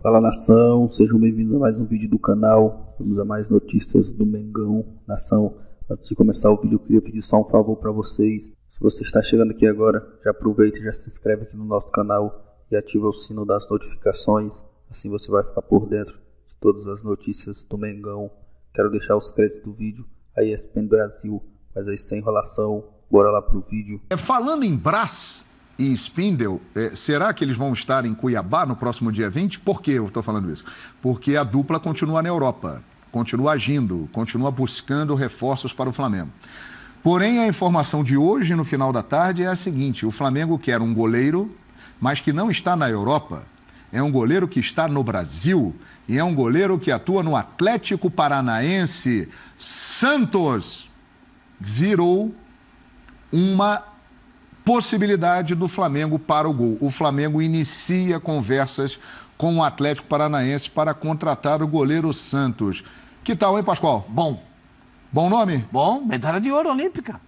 Fala nação, sejam bem-vindos a mais um vídeo do canal. Vamos a mais notícias do Mengão. Nação, antes de começar o vídeo eu queria pedir só um favor para vocês. Se você está chegando aqui agora, já aproveita e já se inscreve aqui no nosso canal e ativa o sino das notificações. Assim você vai ficar por dentro de todas as notícias do Mengão. Quero deixar os créditos do vídeo a ESPN Brasil, mas aí sem enrolação, bora lá pro vídeo. Falando em Brás e Spindle, será que eles vão estar em Cuiabá no próximo dia 20? Por que eu estou falando isso? Porque a dupla continua na Europa, continua agindo, continua buscando reforços para o Flamengo. Porém, a informação de hoje, no final da tarde, é a seguinte: o Flamengo quer um goleiro, mas que não está na Europa. É um goleiro que está no Brasil e é um goleiro que atua no Atlético Paranaense. Santos virou uma possibilidade do Flamengo para o gol. O Flamengo inicia conversas com o Atlético Paranaense para contratar o goleiro Santos. Que tal, hein, Pascoal? Bom. Bom nome? Bom, medalha de ouro olímpica.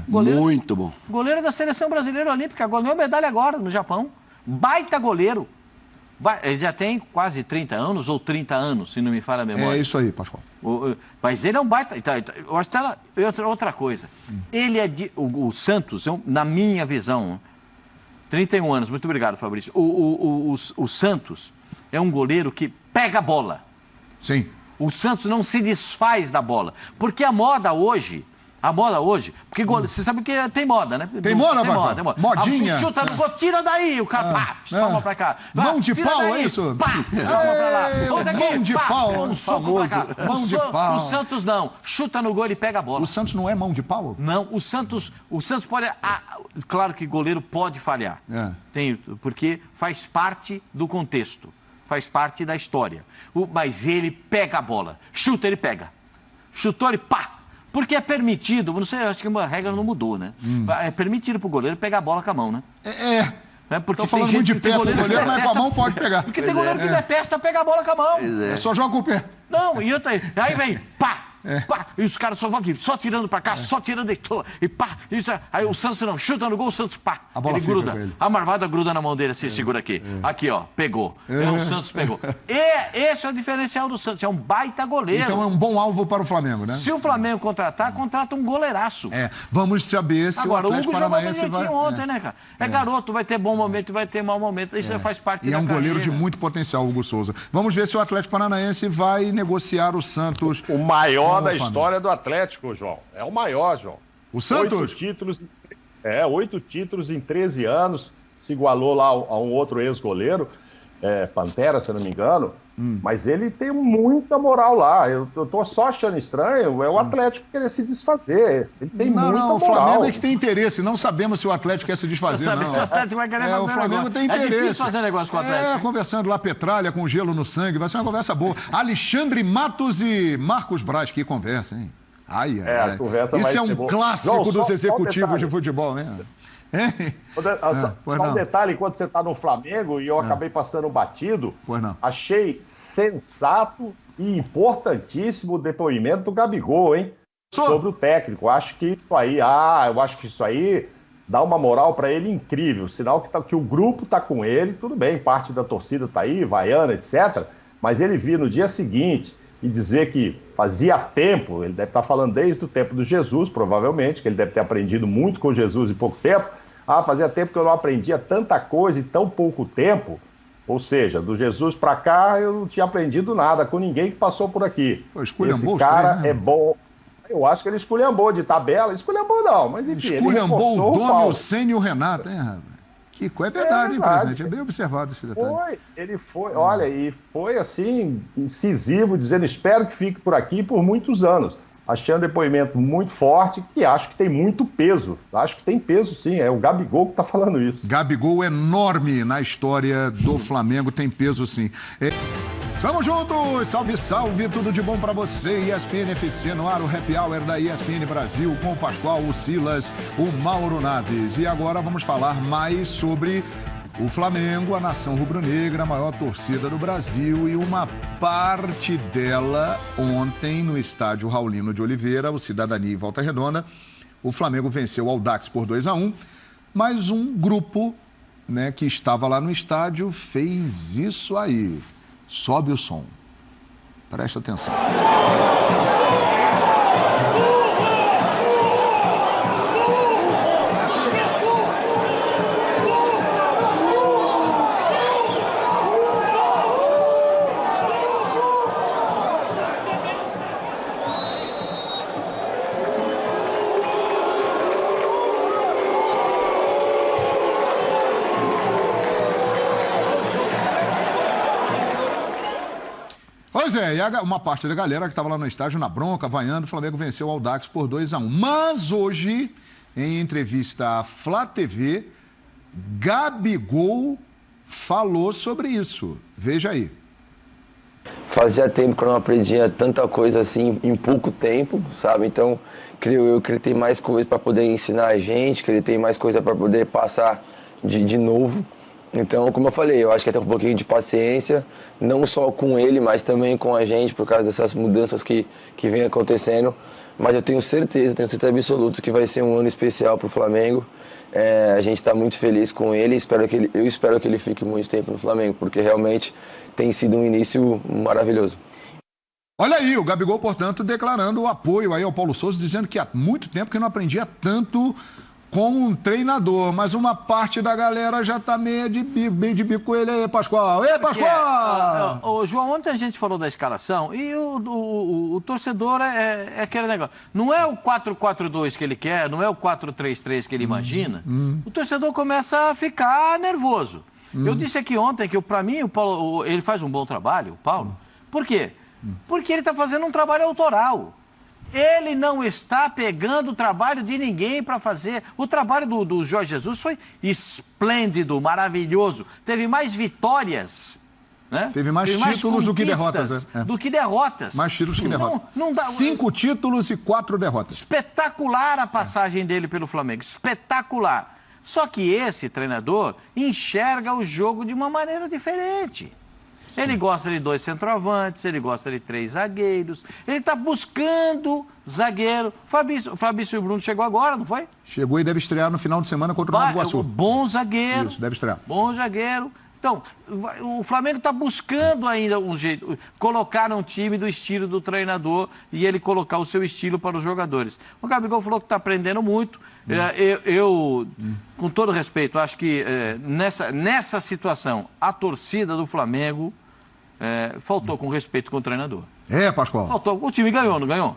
Muito bom. Goleiro da Seleção Brasileira Olímpica, ganhou medalha agora no Japão. Baita goleiro. Ele já tem quase 30 anos ou 30 anos, se não me falha a memória. É isso aí, Pascoal. Mas ele é um baita... Eu acho que outra coisa. Ele é o Santos, na minha visão, 31 anos, muito obrigado, Fabrício. O Santos é um goleiro que pega a bola. Sim. O Santos não se desfaz da bola. Porque a moda hoje, porque você sabe que tem moda, né? Tem moda, tem moda. Modinha. Chuta no gol, tira daí, o cara, pá, espalma pra cá. Mão de pau, daí, é isso? Pá, espalma pra lá. Outra aqui, mão de pá, pau, um soco pra cá. Mão de pau. O Santos não, chuta no gol e pega a bola. O Santos não é mão de pau? Não, o Santos pode... claro que goleiro pode falhar. Porque faz parte do contexto, faz parte da história. Mas ele pega a bola, chuta, ele pega. Chutou, ele pá. Porque é permitido, não sei, acho que a regra não mudou, né? É permitido pro goleiro pegar a bola com a mão, né? Porque tô falando muito de pé, o goleiro, mas com a mão pode pegar. Porque tem goleiro que detesta pegar a bola com a mão. Só joga com o pé. Não, e aí vem, pá, pá, e os caras só vão aqui, só tirando pra cá, só tirando e pá, isso, aí o Santos não, chuta no gol, o Santos, pá, a bola ele gruda, a marvada gruda na mão dele, assim, segura aqui, aqui ó, pegou, o Santos pegou. Esse é o diferencial do Santos, é um baita goleiro. Então é um bom alvo para o Flamengo, né? Se o Flamengo contratar, contrata um goleiraço. Vamos saber se agora, o Atlético Paranaense vai... ontem, né, cara? Garoto, vai ter bom momento, vai ter mau momento, isso faz parte da carreira. E é um goleiro de carreira. muito potencial, Hugo Souza. Vamos ver se o Atlético Paranaense vai negociar o Santos. O maior da história do Atlético, João. É o maior, João. O Santos? 8 títulos em 13 anos. Se igualou lá a um outro ex-goleiro, Pantera, se não me engano. Mas ele tem muita moral lá. Eu tô só achando estranho o Atlético querer se desfazer. Ele tem muita moral. O Flamengo é que tem interesse. Não sabemos se o Atlético quer se desfazer, não. Se o Atlético vai querer fazer o Flamengo tem interesse. É difícil fazer negócio com o Atlético. Conversando lá, petralha com gelo no sangue. Vai ser uma conversa boa. Alexandre Matos e Marcos Braz, que conversa, hein? A conversa isso é um clássico dos executivos de futebol, né? Só um detalhe, quando você está no Flamengo, e eu acabei passando batido, achei sensato e importantíssimo o depoimento do Gabigol, hein? Sobre o técnico. Eu acho que isso aí dá uma moral para ele incrível. Sinal que o grupo está com ele, tudo bem, parte da torcida está aí, vaiana, etc. Mas ele vir no dia seguinte e dizer que fazia tempo, ele deve estar falando desde o tempo do Jesus, provavelmente, que ele deve ter aprendido muito com Jesus em pouco tempo. Fazia tempo que eu não aprendia tanta coisa em tão pouco tempo. Ou seja, do Jesus para cá eu não tinha aprendido nada com ninguém que passou por aqui. Esse cara é bom. Eu acho que ele esculhambou de tabela. Esculhambou não, mas enfim. Esculhambou o Domi, o Senna e o Renato, hein, rapaz? Kiko, é verdade, hein, presidente? É bem observado esse detalhe. Olha, e foi assim, incisivo, dizendo: espero que fique por aqui por muitos anos. Achei um depoimento muito forte, que acho que tem muito peso. Acho que tem peso, sim. É o Gabigol que está falando isso. Gabigol enorme na história do Flamengo, tem peso, sim. Estamos juntos! Salve, salve! Tudo de bom para você. ESPN FC no ar, o Happy Hour da ESPN Brasil, com o Pascoal, o Silas, o Mauro Naves. E agora vamos falar mais sobre o Flamengo, a nação rubro-negra, a maior torcida do Brasil, e uma parte dela ontem no estádio Raulino de Oliveira, o Cidadania em Volta Redonda. O Flamengo venceu o Audax por 2-1, mas um grupo, né, que estava lá no estádio fez isso aí. Sobe o som. Presta atenção. Pois é, e uma parte da galera que estava lá no estádio, na bronca, vaiando, o Flamengo venceu o Audax por 2-1. Mas hoje, em entrevista à Flá TV, Gabigol falou sobre isso. Veja aí. Fazia tempo que eu não aprendia tanta coisa assim em pouco tempo, sabe? Então, creio eu que ele tem mais coisa para poder ensinar a gente, que ele tem mais coisa para poder passar de novo. Então, como eu falei, eu acho que é ter um pouquinho de paciência, não só com ele, mas também com a gente, por causa dessas mudanças que vem acontecendo. Mas eu tenho certeza absoluta que vai ser um ano especial para o Flamengo. A gente está muito feliz com ele, eu espero que ele fique muito tempo no Flamengo, porque realmente tem sido um início maravilhoso. Olha aí, o Gabigol, portanto, declarando o apoio aí ao Paulo Souza, dizendo que há muito tempo que não aprendia tanto com um treinador, mas uma parte da galera já tá meio de bico com ele aí, Pascoal. Ei, Pascoal! Ô, João, ontem a gente falou da escalação e o torcedor é aquele negócio. Não é o 4-4-2 que ele quer, não é o 4-3-3 que ele imagina. O torcedor começa a ficar nervoso. Eu disse aqui ontem que, para mim, o Paulo, ele faz um bom trabalho, o Paulo. Por quê? Porque ele está fazendo um trabalho autoral. Ele não está pegando o trabalho de ninguém para fazer. O trabalho do Jorge Jesus foi esplêndido, maravilhoso. Teve mais vitórias, né? Teve mais títulos do que derrotas. Do que derrotas. Mais títulos que derrotas. Não dá... 5 títulos e 4 derrotas. Espetacular a passagem dele pelo Flamengo. Espetacular. Só que esse treinador enxerga o jogo de uma maneira diferente. Ele gosta de 2 centroavantes, ele gosta de 3 zagueiros, ele está buscando zagueiro. Fabrício e Bruno chegou agora, não foi? Chegou e deve estrear no final de semana contra o Nova Iguaçu. Bom zagueiro. Isso, deve estrear. Bom zagueiro. Então, o Flamengo está buscando ainda um jeito, colocar um time do estilo do treinador e ele colocar o seu estilo para os jogadores. O Gabigol falou que está aprendendo muito. Eu, com todo respeito, acho que nessa situação, a torcida do Flamengo faltou com respeito com o treinador. Pascoal? Faltou. O time ganhou, não ganhou?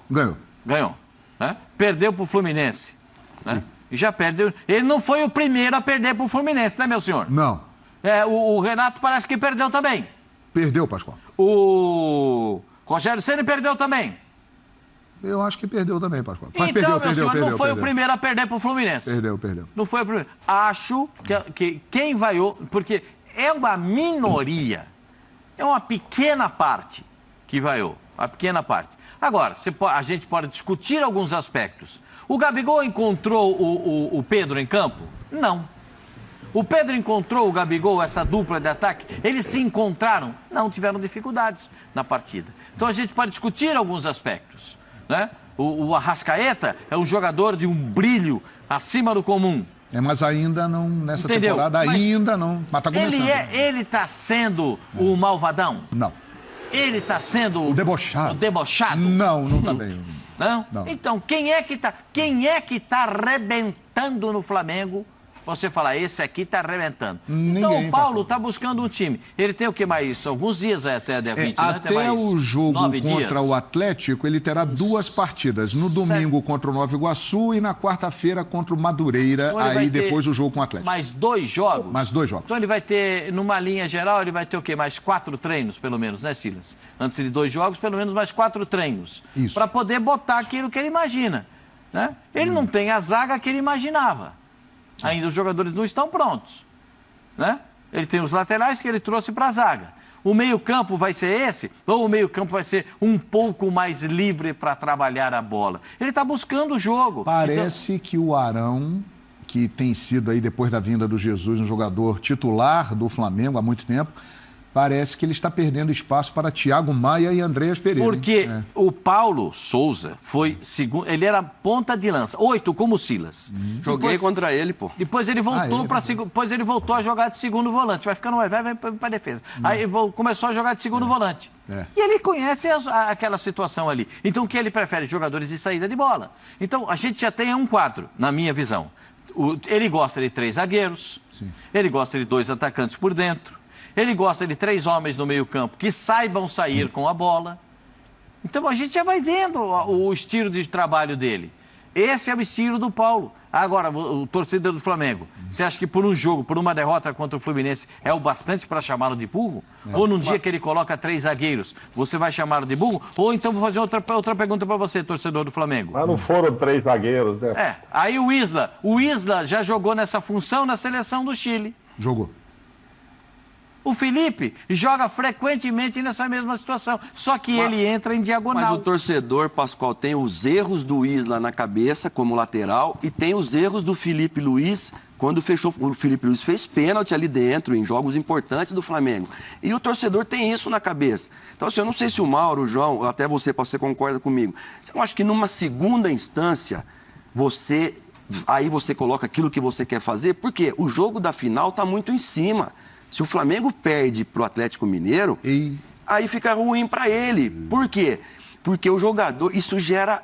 Ganhou. Né? Perdeu para o Fluminense. Né? E já perdeu. Ele não foi o primeiro a perder para o Fluminense, né, meu senhor? Não. O Renato parece que perdeu também. Perdeu, Pascoal. O Rogério Ceni perdeu também. Eu acho que perdeu também, Pascoal. Mas então, meu senhor, não foi o primeiro a perder para o Fluminense. Perdeu. Não foi o primeiro. Acho que quem vaiou... Porque é uma minoria, é uma pequena parte que vaiou. Uma pequena parte. Agora, a gente pode discutir alguns aspectos. O Gabigol encontrou o Pedro em campo? Não. O Pedro encontrou o Gabigol, essa dupla de ataque? Eles se encontraram? Não, tiveram dificuldades na partida. Então a gente pode discutir alguns aspectos, né? O Arrascaeta é um jogador de um brilho acima do comum. Mas ainda não, nessa temporada, ainda não. Mas tá começando. Ele está sendo o malvadão? Não. Ele está sendo o debochado? O debochado? Não está bem. Não? Então, quem é que tá arrebentando no Flamengo? Você fala, esse aqui está arrebentando. Então, o Paulo está buscando um time. Ele tem o que mais? Alguns dias até dia 20, né? Até o jogo contra o Atlético, ele terá 2 partidas. No domingo contra o Nova Iguaçu e na quarta-feira contra o Madureira. Então, aí depois o jogo com o Atlético. Mais 2 jogos? Mais 2 jogos. Então ele vai ter, numa linha geral, ele vai ter o quê? Mais 4 treinos, pelo menos, né, Silas? Antes de 2 jogos, pelo menos mais 4 treinos. Isso. Para poder botar aquilo que ele imagina. Né? Ele não tem a zaga que ele imaginava. Ainda os jogadores não estão prontos, né? Ele tem os laterais que ele trouxe para a zaga. O meio-campo vai ser esse? Ou o meio-campo vai ser um pouco mais livre para trabalhar a bola? Ele está buscando o jogo. Parece que o Arão, que tem sido aí, depois da vinda do Jesus, um jogador titular do Flamengo há muito tempo, parece que ele está perdendo espaço para Thiago Maia e Andreas Pereira. Porque o Paulo Souza foi segundo, ele era ponta de lança, 8 como o Silas. Joguei contra ele, pô. Depois ele voltou depois ele voltou a jogar de segundo volante, vai ficando mais velho, vai para defesa. Aí começou a jogar de segundo volante. E ele conhece aquela situação ali. Então o que ele prefere? Jogadores de saída de bola. Então a gente já tem um quadro, na minha visão. Ele gosta de 3 zagueiros, ele gosta de 2 atacantes por dentro. Ele gosta de 3 homens no meio-campo que saibam sair com a bola. Então a gente já vai vendo o estilo de trabalho dele. Esse é o estilo do Paulo. Agora, o torcedor do Flamengo, você acha que por um jogo, por uma derrota contra o Fluminense, é o bastante para chamá-lo de burro? Ou num dia que ele coloca 3 zagueiros, você vai chamá-lo de burro? Ou então vou fazer outra pergunta para você, torcedor do Flamengo. Mas não foram 3 zagueiros, né? Aí o Isla já jogou nessa função na seleção do Chile. Jogou. O Felipe joga frequentemente nessa mesma situação, só que ele entra em diagonal. Mas o torcedor, Pascoal, tem os erros do Isla na cabeça como lateral e tem os erros do Felipe Luiz quando fechou. O Felipe Luiz fez pênalti ali dentro, em jogos importantes do Flamengo. E o torcedor tem isso na cabeça. Então, assim, eu não sei se o Mauro, o João, até você concorda comigo. Você não acha que numa segunda instância, aí você coloca aquilo que você quer fazer? Porque o jogo da final está muito em cima. Se o Flamengo perde para o Atlético Mineiro, aí fica ruim para ele. Por quê? Porque o jogador, isso gera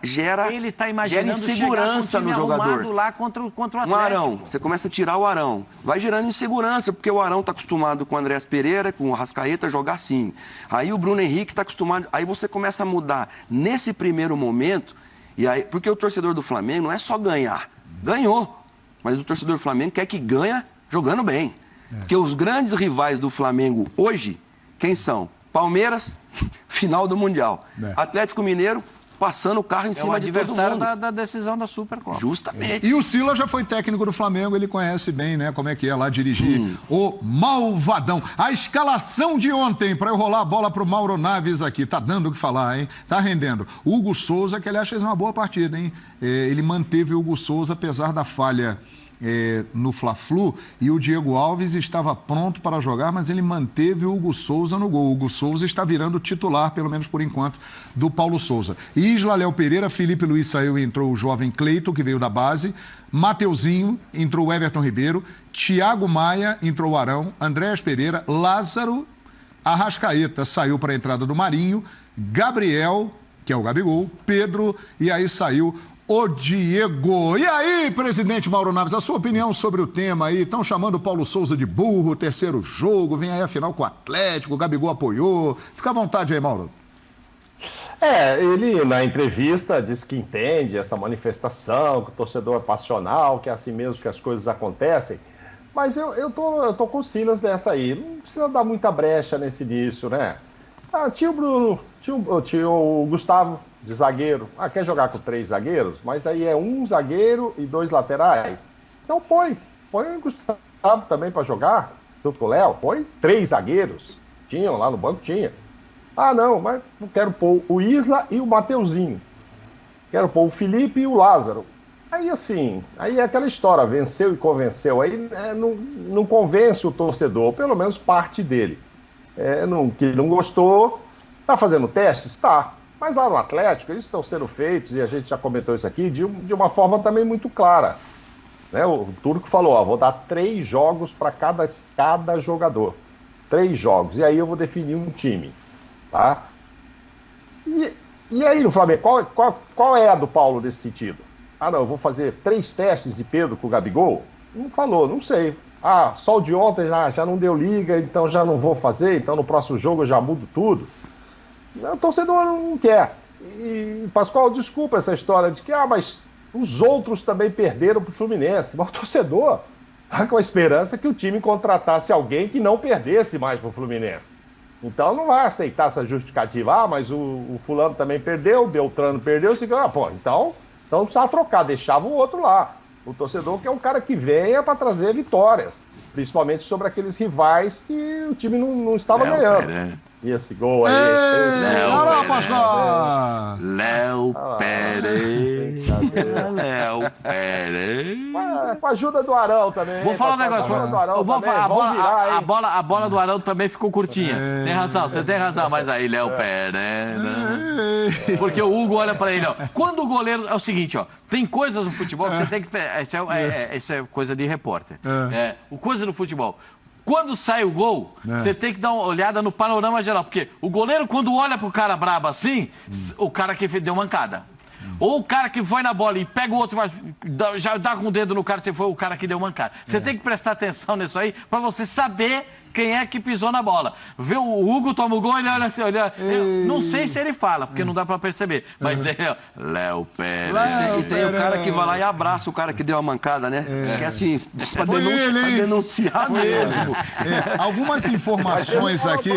ele tá imaginando insegurança no jogador. Lá contra o Atlético. Um Arão, você começa a tirar o Arão. Vai gerando insegurança, porque o Arão está acostumado com o Andreas Pereira, com o Arrascaeta, jogar assim. Aí o Bruno Henrique está acostumado. Aí você começa a mudar nesse primeiro momento. E aí, porque o torcedor do Flamengo não é só ganhar. Ganhou. Mas o torcedor do Flamengo quer que ganhe jogando bem. Porque os grandes rivais do Flamengo hoje, quem são? Palmeiras, final do Mundial. Atlético Mineiro, passando o carro em cima de todo mundo. Da decisão da Supercopa. Justamente. E o Silas já foi técnico do Flamengo, ele conhece bem, né, como é que é lá dirigir o Malvadão. A escalação de ontem, para eu rolar a bola pro Mauro Naves aqui, tá dando o que falar, hein? Tá rendendo. Hugo Souza, que aliás fez uma boa partida, hein? Ele manteve o Hugo Souza, apesar da falha no Fla-Flu, e o Diego Alves estava pronto para jogar, mas ele manteve o Hugo Souza no gol. O Hugo Souza está virando titular, pelo menos por enquanto, do Paulo Souza. Isla, Léo Pereira, Felipe Luiz saiu e entrou o jovem Cleiton, que veio da base, Mateuzinho, entrou o Everton Ribeiro, Thiago Maia, entrou o Arão, Andreas Pereira, Lázaro, Arrascaeta saiu para a entrada do Marinho, Gabriel, que é o Gabigol, Pedro, e aí saiu o Diego. E aí, presidente Mauro Naves, a sua opinião sobre o tema aí? Estão chamando o Paulo Souza de burro, terceiro jogo, vem aí a final com o Atlético, o Gabigol apoiou. Fica à vontade aí, Mauro. Ele na entrevista disse que entende essa manifestação, que o torcedor é passional, que é assim mesmo que as coisas acontecem. Mas eu tô com o Silas dessa aí. Não precisa dar muita brecha nesse início, né? Tinha o Bruno, tinha o Gustavo de zagueiro. Quer jogar com 3 zagueiros? Mas aí é 1 zagueiro e 2 laterais. Então põe o Gustavo também para jogar, junto com o Léo. Põe 3 zagueiros. Tinham lá no banco, tinha. Não, mas não quero pôr o Isla e o Mateuzinho. Quero pôr o Felipe e o Lázaro. Aí assim, aí é aquela história, venceu e convenceu. Aí não convence o torcedor, pelo menos parte dele. Que não gostou, está fazendo testes? Tá. Mas lá no Atlético, eles estão sendo feitos, e a gente já comentou isso aqui, de uma forma também muito clara. Né? O Turco falou, vou dar 3 jogos para cada jogador. 3 jogos, e aí eu vou definir um time. Tá? E aí no Flamengo, qual é a do Paulo nesse sentido? Não, eu vou fazer 3 testes de Pedro com o Gabigol? Não falou, não sei. Só o de ontem já não deu liga, então já não vou fazer, então no próximo jogo eu já mudo tudo. O torcedor não quer. E, Pascoal, desculpa essa história de que, mas os outros também perderam para o Fluminense. Mas o torcedor está com a esperança que o time contratasse alguém que não perdesse mais para o Fluminense. Então não vai aceitar essa justificativa. Mas o fulano também perdeu, o Beltrano perdeu. Então não precisava trocar, deixava o outro lá. O torcedor que é um cara que venha para trazer vitórias, principalmente sobre aqueles rivais que o time não estava ganhando. E esse gol aí. Léo Pascoal! Léo Pérez. Léo Pérez. Com a ajuda do Arão também. Vou falar um negócio. A bola do Arão também ficou curtinha. Tem razão, você tem razão. Mas aí, Léo Pérez. Porque o Hugo olha pra ele, ó. Quando o goleiro... É o seguinte, ó. Tem coisas no futebol que você tem que... Isso é coisa de repórter. Coisa no futebol. Quando sai o gol, você tem que dar uma olhada no panorama geral. Porque o goleiro, quando olha pro cara brabo assim, o cara que deu mancada. Ou o cara que foi na bola e pega o outro, já dá com o dedo no cara, você foi o cara que deu mancada. Você tem que prestar atenção nisso aí pra você saber quem é que pisou na bola. Vê o Hugo, toma o gol, ele olha assim, não sei se ele fala, porque não dá pra perceber. Mas é Léo Pérez. E tem o cara que vai lá e abraça o cara que deu a mancada, né? Que é assim, pra denunciar mesmo. Algumas informações aqui.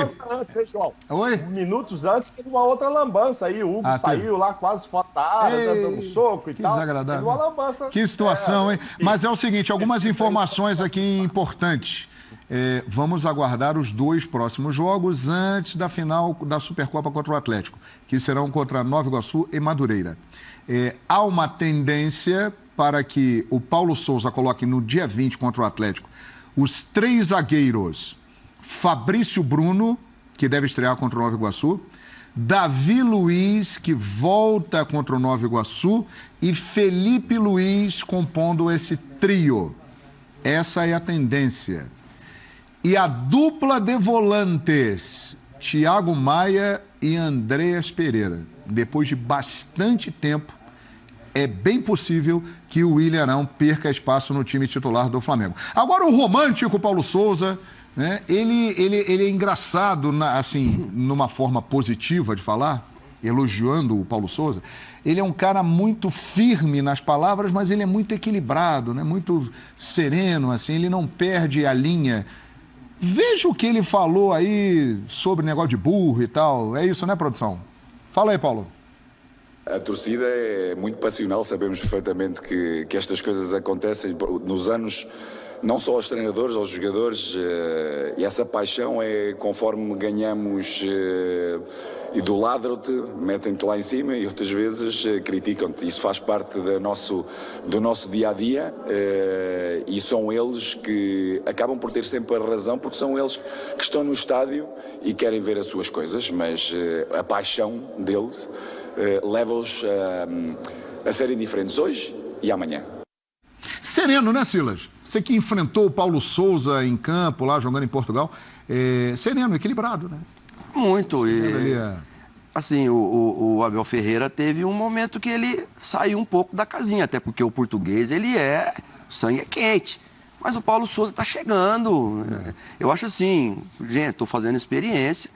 Oi? Minutos antes teve uma outra lambança aí. O Hugo saiu lá quase fora da área, dando soco e tal. Desagradável. Teve uma lambança. Que situação, hein? Mas é o seguinte, algumas informações aqui importantes. Vamos aguardar os 2 próximos jogos antes da final da Supercopa contra o Atlético, que serão contra Nova Iguaçu e Madureira. Há uma tendência para que o Paulo Souza coloque no dia 20 contra o Atlético os 3 zagueiros: Fabrício Bruno, que deve estrear contra o Nova Iguaçu, Davi Luiz, que volta contra o Nova Iguaçu, e Felipe Luiz compondo esse trio. Essa é a tendência. E a dupla de volantes, Thiago Maia e Andreas Pereira. Depois de bastante tempo, é bem possível que o William Arão perca espaço no time titular do Flamengo. Agora o romântico Paulo Souza, né? Ele é engraçado, assim, numa forma positiva de falar, elogiando o Paulo Souza. Ele é um cara muito firme nas palavras, mas ele é muito equilibrado, né? Muito sereno, assim, ele não perde a linha. Veja o que ele falou aí sobre negócio de burro e tal. É isso, né, produção? Fala aí, Paulo. A torcida é muito passional, sabemos perfeitamente que estas coisas acontecem nos anos, não só aos treinadores, aos jogadores, e essa paixão é conforme ganhamos, idolatram-te, metem-te lá em cima e outras vezes criticam-te. Isso faz parte do nosso dia-a-dia e são eles que acabam por ter sempre a razão, porque são eles que estão no estádio e querem ver as suas coisas, mas a paixão deles leva-os a serem diferentes hoje e amanhã. Sereno, né, Silas? Você que enfrentou o Paulo Souza em campo, lá jogando em Portugal. Sereno, equilibrado, né? Muito. Assim, o Abel Ferreira teve um momento que ele saiu um pouco da casinha, até porque o português, o sangue é quente. Mas o Paulo Souza está chegando. Eu acho assim, gente, estou fazendo experiência.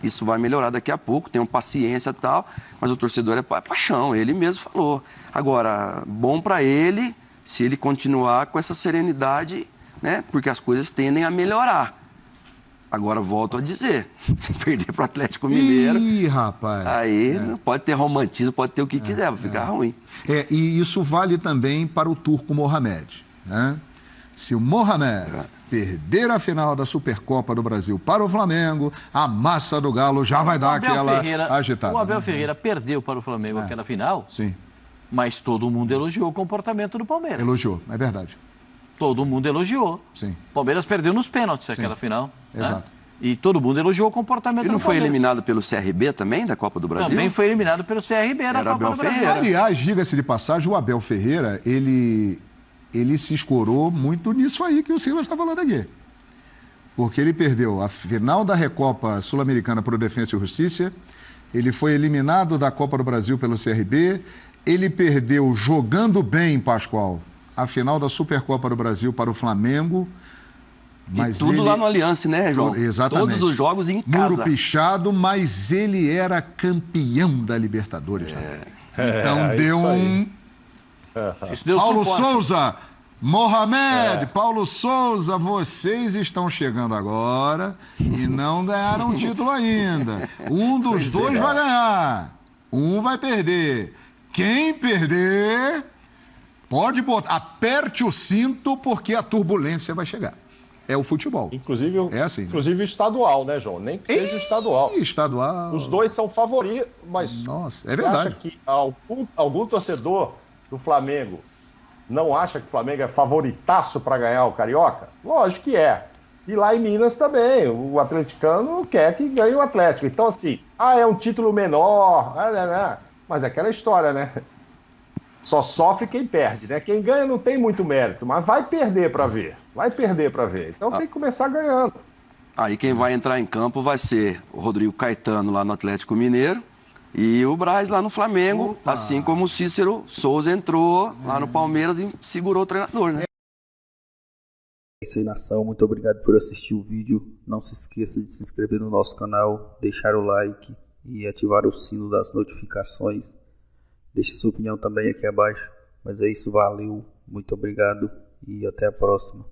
Isso vai melhorar daqui a pouco, tenham paciência e tal, mas o torcedor é paixão, ele mesmo falou. Agora, bom para ele se ele continuar com essa serenidade, né? Porque as coisas tendem a melhorar. Agora, volto a dizer, se perder para o Atlético Mineiro... Ih, rapaz! Aí pode ter romantismo, pode ter o que quiser, vai ficar ruim. E isso vale também para o turco Mohamed, né? Se o Mohamed perder a final da Supercopa do Brasil para o Flamengo, a massa do Galo já vai dar aquela agitada. O Abel Ferreira perdeu para o Flamengo aquela final, sim, mas todo mundo elogiou o comportamento do Palmeiras. Elogiou, é verdade. Todo mundo elogiou. Sim. O Palmeiras perdeu nos pênaltis aquela final. Exato. Né? E todo mundo elogiou o comportamento do Palmeiras. E não foi eliminado pelo CRB também, da Copa do Brasil? Também foi eliminado pelo CRB da Copa do Brasil. Aliás, diga-se de passagem, o Abel Ferreira, ele se escorou muito nisso aí que o Silas está falando aqui. Porque ele perdeu a final da Recopa Sul-Americana para o Defensa e Justiça, ele foi eliminado da Copa do Brasil pelo CRB, ele perdeu jogando bem, Pascoal, a final da Supercopa do Brasil para o Flamengo. Mas tudo lá no Aliança, né, João? Exatamente. Todos os jogos em casa. Muro pichado, mas ele era campeão da Libertadores. Então deu um... Paulo Souza, Mohamed, Paulo Souza, vocês estão chegando agora e não ganharam o título ainda. Um dos dois vai ganhar, um vai perder. Quem perder, pode botar, aperte o cinto porque a turbulência vai chegar. é o futebol. Inclusive, é assim. Inclusive estadual, né, João? Nem que seja estadual. Estadual. Os dois são favoritos, mas nossa, é verdade. Você acha que algum torcedor do Flamengo não acha que o Flamengo é favoritaço para ganhar o Carioca? Lógico que é. E lá em Minas também, o atleticano quer que ganhe o Atlético. Então, assim, é um título menor, mas é aquela história, né? Só sofre quem perde, né? Quem ganha não tem muito mérito, mas vai perder para ver. Vai perder para ver. Então tem que começar ganhando. Aí quem vai entrar em campo vai ser o Rodrigo Caetano lá no Atlético Mineiro e o Braz lá no Flamengo, Opa. Assim como o Cícero Souza entrou lá no Palmeiras e segurou o treinador, né? É isso aí, nação. Muito obrigado por assistir o vídeo. Não se esqueça de se inscrever no nosso canal, deixar o like e ativar o sino das notificações. Deixe sua opinião também aqui abaixo. Mas é isso, valeu, muito obrigado e até a próxima.